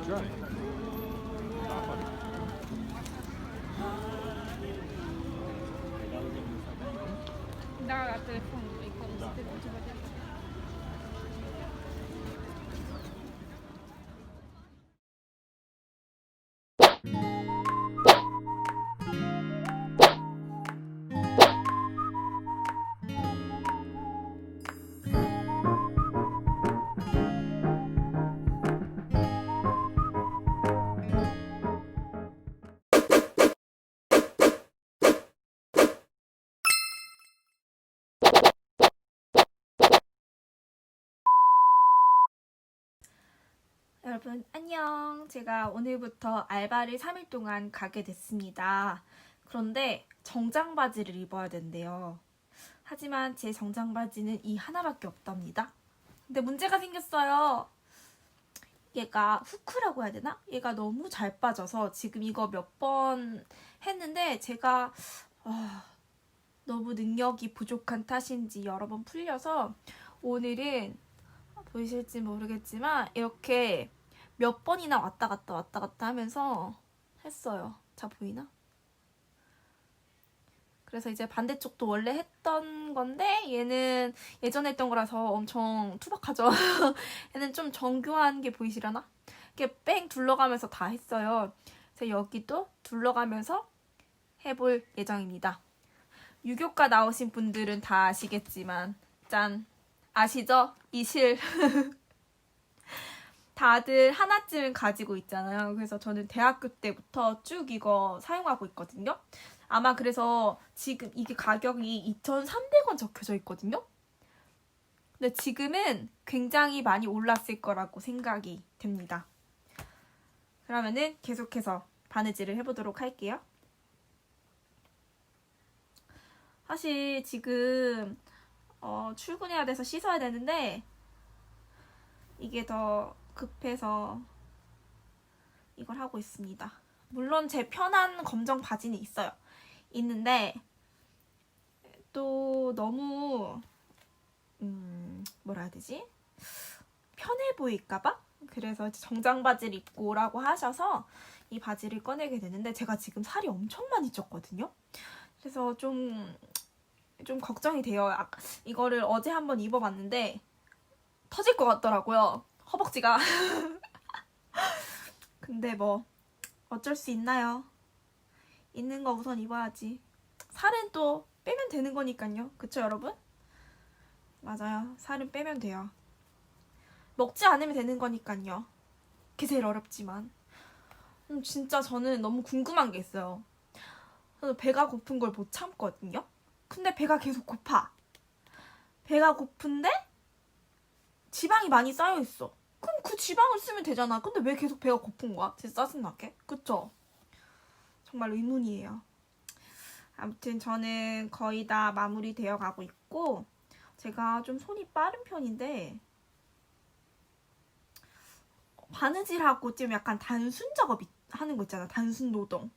try. Da, la telefonul e cum să te ceva de asta. 여러분 안녕. 제가 오늘부터 알바를 3일 동안 가게 됐습니다. 그런데 정장 바지를 입어야 된대요. 하지만 제 정장 바지는 이 하나밖에 없답니다. 근데 문제가 생겼어요. 얘가 후크라고 해야 되나? 얘가 너무 잘 빠져서 지금 이거 몇 번 했는데 제가 너무 능력이 부족한 탓인지 여러 번 풀려서 오늘은 보이실지 모르겠지만 이렇게 몇 번이나 왔다 갔다 하면서 했어요. 자, 보이나? 그래서 이제 반대쪽도 원래 했던 건데 얘는 예전에 했던 거라서 엄청 투박하죠. 얘는 좀 정교한 게 보이시려나? 이렇게 뺑 둘러가면서 다 했어요. 그래서 여기도 둘러가면서 해볼 예정입니다. 유교과 나오신 분들은 다 아시겠지만 짠! 아시죠? 이 실. 다들 하나쯤은 가지고 있잖아요. 그래서 저는 대학교 때부터 쭉 이거 사용하고 있거든요. 아마 그래서 지금 이게 가격이 2,300원 적혀져 있거든요. 근데 지금은 굉장히 많이 올랐을 거라고 생각이 됩니다. 그러면은 계속해서 바느질을 해보도록 할게요. 사실 지금 출근해야 돼서 씻어야 되는데 이게 더 급해서 이걸 하고 있습니다. 물론 제 편한 검정 바지는 있는데 또 너무 뭐라 해야 되지? 편해 보일까봐? 그래서 정장 바지를 입고 오라고 하셔서 이 바지를 꺼내게 되는데 제가 지금 살이 엄청 많이 쪘거든요. 그래서 좀 걱정이 돼요. 이거를 어제 한번 입어봤는데 터질 것 같더라고요. 허벅지가. 근데 뭐 어쩔 수 있나요? 있는 거 우선 입어야지. 살은 또 빼면 되는 거니까요. 그쵸 여러분? 맞아요. 살은 빼면 돼요. 먹지 않으면 되는 거니까요. 그게 제일 어렵지만. 진짜 저는 너무 궁금한 게 있어요. 저는 배가 고픈 걸 못 참거든요. 근데 배가 계속 고파. 배가 고픈데 지방이 많이 쌓여있어. 그럼 그 지방을 쓰면 되잖아. 근데 왜 계속 배가 고픈 거야? 진짜 짜증나게. 그쵸? 정말 의문이에요. 아무튼 저는 거의 다 마무리 되어 가고 있고 제가 좀 손이 빠른 편인데 바느질하고 좀 약간 단순 작업 하는 거 있잖아. 단순 노동.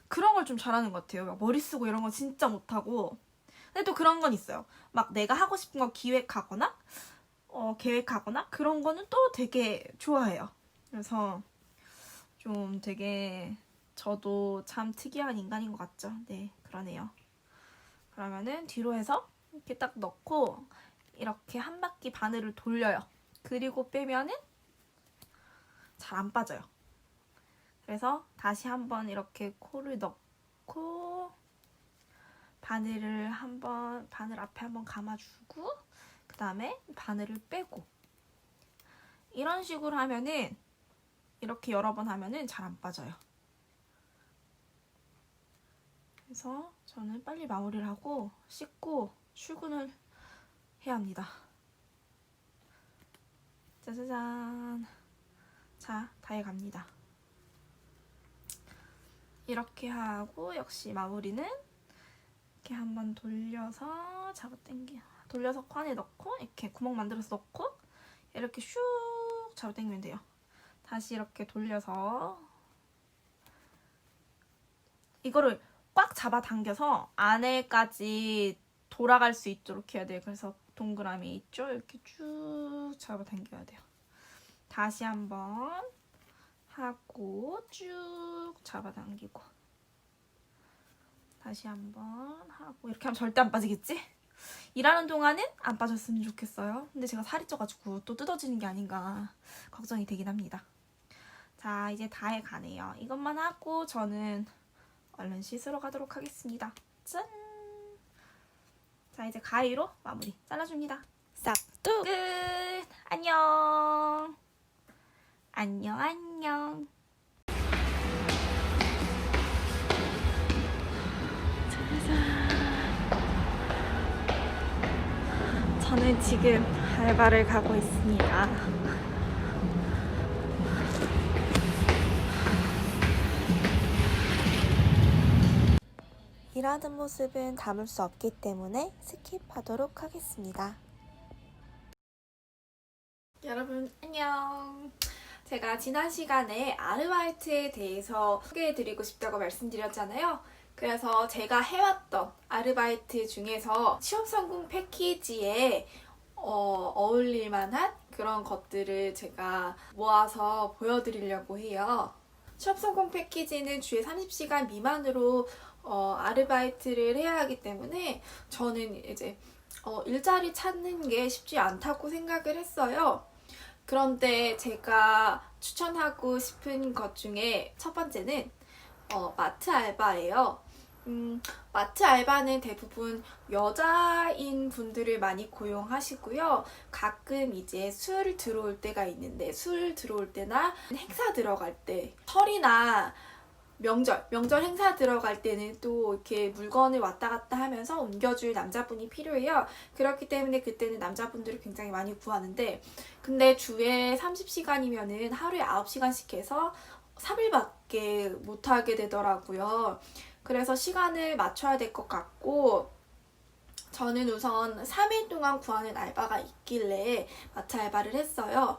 그런 걸 좀 잘하는 것 같아요. 막 머리 쓰고 이런 거 진짜 못하고. 근데 또 그런 건 있어요. 막 내가 하고 싶은 거 기획하거나 계획하거나 그런 거는 또 되게 좋아해요. 그래서 좀 되게 저도 참 특이한 인간인 것 같죠. 네, 그러네요. 그러면은 뒤로 해서 이렇게 딱 넣고 이렇게 한 바퀴 바늘을 돌려요. 그리고 빼면은 잘 안 빠져요. 그래서 다시 한번 이렇게 코를 넣고 바늘 앞에 한번 감아주고 그 다음에 바늘을 빼고 이런 식으로 하면은 이렇게 여러 번 하면은 잘 안 빠져요. 그래서 저는 빨리 마무리를 하고 씻고 출근을 해야 합니다. 짜자잔. 자, 다 해갑니다. 이렇게 하고 역시 마무리는 이렇게 한번 돌려서 돌려서 칸에 넣고 이렇게 구멍 만들어서 넣고 이렇게 슉 잡아당기면 돼요. 다시 이렇게 돌려서 이거를 꽉 잡아당겨서 안에까지 돌아갈 수 있도록 해야 돼요. 그래서 동그라미 있죠? 이렇게 쭉 잡아당겨야 돼요. 다시 한번 하고 쭉 잡아당기고 다시 한번 하고 이렇게 하면 절대 안 빠지겠지? 일하는 동안은 안 빠졌으면 좋겠어요. 근데 제가 살이 쪄가지고 또 뜯어지는 게 아닌가 걱정이 되긴 합니다. 자, 이제 다 해가네요. 이것만 하고 저는 얼른 씻으러 가도록 하겠습니다. 짠! 자, 이제 가위로 마무리 잘라줍니다. 싹둑 끝! 안녕! 안녕 안녕. 저는 지금 알바를 가고 있습니다. 일하는 모습은 담을 수 없기 때문에 스킵하도록 하겠습니다. 여러분 안녕. 제가 지난 시간에 아르바이트에 대해서 소개해드리고 싶다고 말씀드렸잖아요. 그래서 제가 해왔던 아르바이트 중에서 취업성공 패키지에 어울릴 만한 그런 것들을 제가 모아서 보여드리려고 해요. 취업성공 패키지는 주에 30시간 미만으로 아르바이트를 해야 하기 때문에 저는 이제 일자리 찾는 게 쉽지 않다고 생각을 했어요. 그런데 제가 추천하고 싶은 것 중에 첫 번째는 마트 알바예요. 마트 알바는 대부분 여자인 분들을 많이 고용하시고요. 가끔 이제 술 들어올 때가 있는데 술 들어올 때나 행사 들어갈 때, 설이나 명절 행사 들어갈 때는 또 이렇게 물건을 왔다 갔다 하면서 옮겨줄 남자분이 필요해요. 그렇기 때문에 그때는 남자분들을 굉장히 많이 구하는데, 근데 주에 30시간이면은 하루에 9시간씩 해서 3일밖에 못하게 되더라고요. 그래서 시간을 맞춰야 될 것 같고, 저는 우선 3일 동안 구하는 알바가 있길래 마트 알바를 했어요.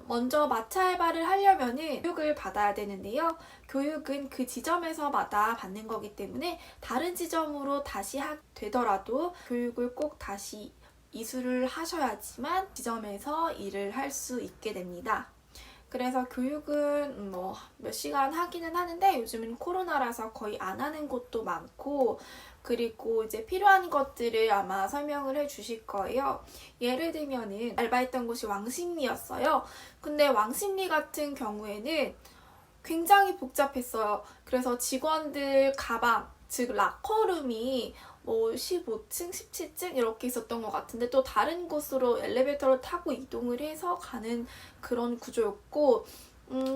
먼저 마트 알바를 하려면은 교육을 받아야 되는데요. 교육은 그 지점에서마다 받는 거기 때문에 다른 지점으로 다시 되더라도 교육을 꼭 다시 이수를 하셔야지만 지점에서 일을 할 수 있게 됩니다. 그래서 교육은 몇 시간 하기는 하는데 요즘은 코로나라서 거의 안 하는 곳도 많고, 그리고 이제 필요한 것들을 아마 설명을 해주실 거예요. 예를 들면은 알바했던 곳이 왕십리였어요. 근데 왕십리 같은 경우에는 굉장히 복잡했어요. 그래서 직원들 가방, 즉 라커룸이 15층, 17층 이렇게 있었던 것 같은데, 또 다른 곳으로 엘리베이터를 타고 이동을 해서 가는 그런 구조였고,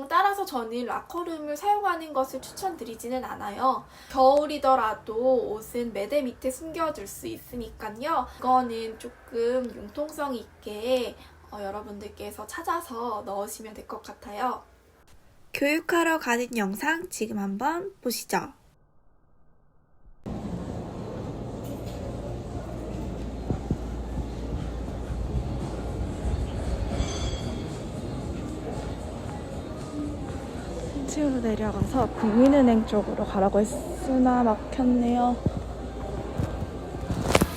따라서 저는 라커룸을 사용하는 것을 추천드리지는 않아요. 겨울이더라도 옷은 매대 밑에 숨겨둘 수 있으니까요. 이거는 조금 융통성 있게 여러분들께서 찾아서 넣으시면 될 것 같아요. 교육하러 가는 영상 지금 한번 보시죠. 층으로 내려가서 국민은행 쪽으로 가라고 했으나 막혔네요.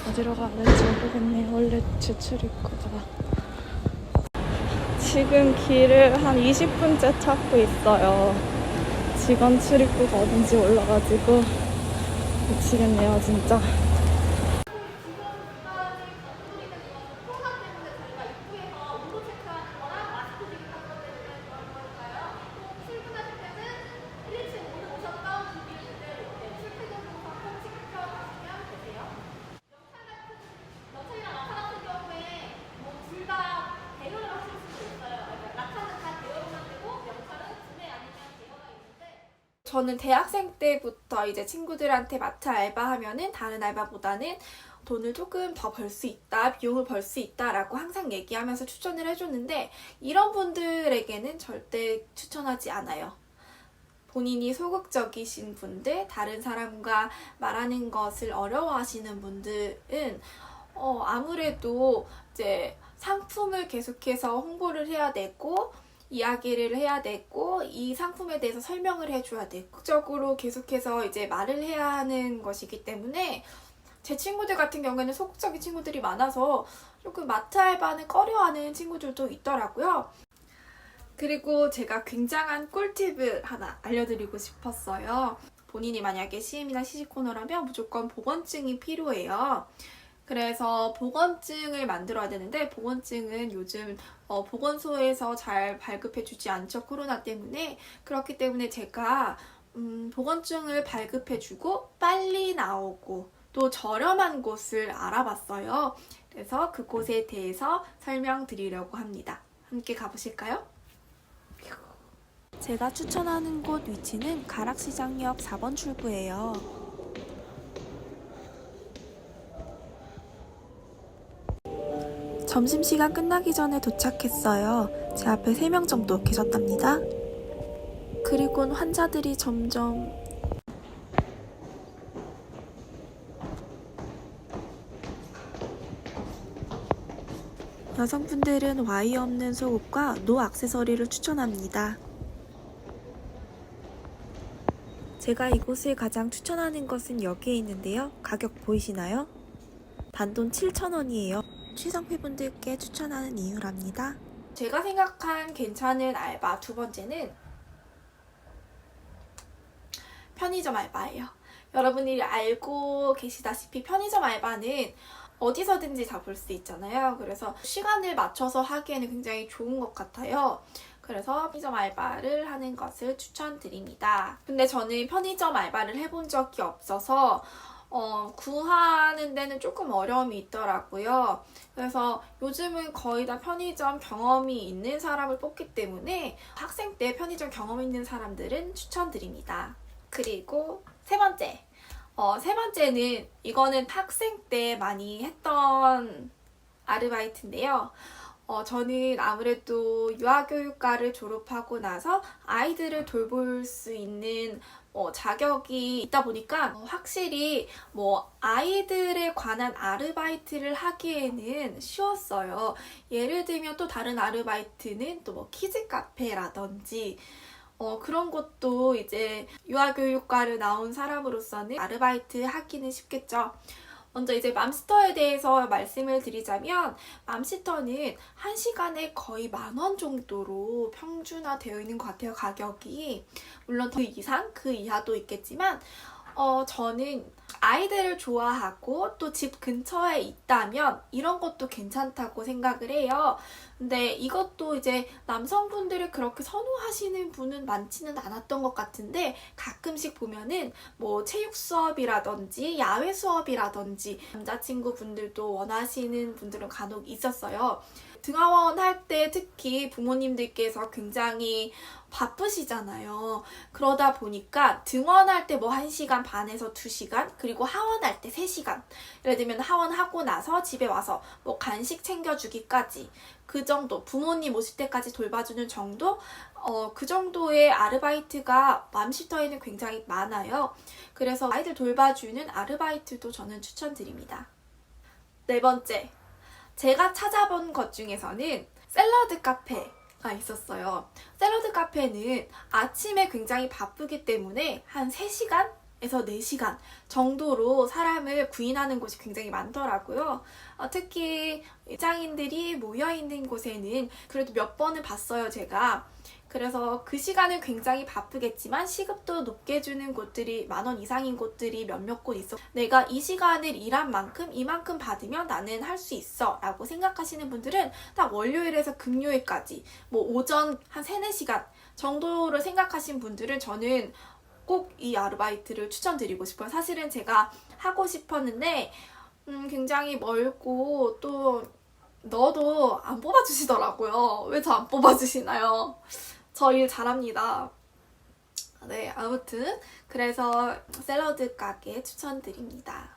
어디로 가는지 모르겠네요. 원래 제 출입구가. 지금 길을 한 20분째 찾고 있어요. 직원 출입구가 어딘지 몰라가지고 미치겠네요 진짜. 저는 대학생 때부터 이제 친구들한테 마트 알바하면은 다른 알바보다는 돈을 조금 더 벌 수 있다, 비용을 벌 수 있다라고 항상 얘기하면서 추천을 해줬는데, 이런 분들에게는 절대 추천하지 않아요. 본인이 소극적이신 분들, 다른 사람과 말하는 것을 어려워하시는 분들은 아무래도 이제 상품을 계속해서 홍보를 해야 되고, 이야기를 해야 되고, 이 상품에 대해서 설명을 해줘야 되고, 적극적으로 계속해서 이제 말을 해야 하는 것이기 때문에, 제 친구들 같은 경우에는 소극적인 친구들이 많아서 조금 마트 알바는 꺼려하는 친구들도 있더라고요. 그리고 제가 굉장한 꿀팁을 하나 알려드리고 싶었어요. 본인이 만약에 CM이나 시식코너라면 무조건 보건증이 필요해요. 그래서 보건증을 만들어야 되는데 보건증은 요즘 보건소에서 잘 발급해주지 않죠. 코로나 때문에. 그렇기 때문에 제가 보건증을 발급해주고 빨리 나오고 또 저렴한 곳을 알아봤어요. 그래서 그곳에 대해서 설명드리려고 합니다. 함께 가보실까요? 제가 추천하는 곳 위치는 가락시장역 4번 출구예요. 점심시간 끝나기 전에 도착했어요. 제 앞에 3명 정도 계셨답니다. 그리곤 환자들이 점점 여성분들은 와이어 없는 속옷과 노 액세서리를 추천합니다. 제가 이곳을 가장 추천하는 것은 여기에 있는데요. 가격 보이시나요? 단돈 7,000원이에요. 취성피분들께 추천하는 이유랍니다. 제가 생각한 괜찮은 알바 두 번째는 편의점 알바예요. 여러분이 알고 계시다시피 편의점 알바는 어디서든지 다 볼 수 있잖아요. 그래서 시간을 맞춰서 하기에는 굉장히 좋은 것 같아요. 그래서 편의점 알바를 하는 것을 추천드립니다. 근데 저는 편의점 알바를 해본 적이 없어서 구하는 데는 조금 어려움이 있더라고요. 그래서 요즘은 거의 다 편의점 경험이 있는 사람을 뽑기 때문에 학생 때 편의점 경험 있는 사람들은 추천드립니다. 그리고 세 번째는 이거는 학생 때 많이 했던 아르바이트인데요. 저는 아무래도 유아교육과를 졸업하고 나서 아이들을 돌볼 수 있는 자격이 있다 보니까 확실히 아이들에 관한 아르바이트를 하기에는 쉬웠어요. 예를 들면 또 다른 아르바이트는 또 키즈 카페라든지 그런 것도 이제 유아교육과를 나온 사람으로서는 아르바이트 하기는 쉽겠죠. 먼저 이제 맘시터에 대해서 말씀을 드리자면 맘시터는 1시간에 거의 10,000원 정도로 평준화되어 있는 것 같아요. 가격이. 물론 그 이상, 그 이하도 있겠지만 저는 아이들을 좋아하고 또 집 근처에 있다면 이런 것도 괜찮다고 생각을 해요. 근데 이것도 이제 남성분들이 그렇게 선호하시는 분은 많지는 않았던 것 같은데 가끔씩 보면은 체육 수업이라든지 야외 수업이라든지 남자친구분들도 원하시는 분들은 간혹 있었어요. 등하원 할 때 특히 부모님들께서 굉장히 바쁘시잖아요. 그러다 보니까 등원할 때 1시간 반에서 2시간, 그리고 하원할 때 3시간. 예를 들면 하원하고 나서 집에 와서 간식 챙겨주기까지 그 정도, 부모님 오실 때까지 돌봐주는 정도, 그 정도의 아르바이트가 맘시터에는 굉장히 많아요. 그래서 아이들 돌봐주는 아르바이트도 저는 추천드립니다. 네 번째, 제가 찾아본 것 중에서는 샐러드 카페가 있었어요. 샐러드 카페는 아침에 굉장히 바쁘기 때문에 한 3시간에서 4시간 정도로 사람을 구인하는 곳이 굉장히 많더라고요. 특히 직장인들이 모여있는 곳에는 그래도 몇 번은 봤어요, 제가. 그래서 그 시간은 굉장히 바쁘겠지만 시급도 높게 주는 곳들이 10,000원 이상인 곳들이 몇몇 곳 있어. 내가 이 시간을 일한 만큼 이만큼 받으면 나는 할 수 있어 라고 생각하시는 분들은 딱 월요일에서 금요일까지 오전 한 3, 4시간 정도를 생각하신 분들은 저는 꼭 이 아르바이트를 추천드리고 싶어요. 사실은 제가 하고 싶었는데 굉장히 멀고 또 넣어도 안 뽑아주시더라고요. 왜 저 안 뽑아주시나요? 저 일 잘합니다. 네, 아무튼 그래서 샐러드 가게 추천드립니다.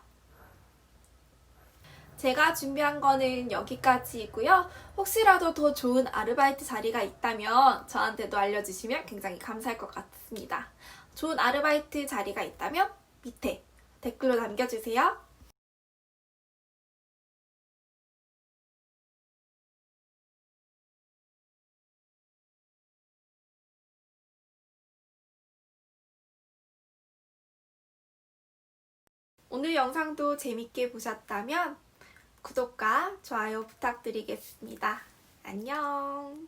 제가 준비한 거는 여기까지이고요. 혹시라도 더 좋은 아르바이트 자리가 있다면 저한테도 알려주시면 굉장히 감사할 것 같습니다. 좋은 아르바이트 자리가 있다면 밑에 댓글로 남겨주세요. 오늘 영상도 재밌게 보셨다면 구독과 좋아요 부탁드리겠습니다. 안녕.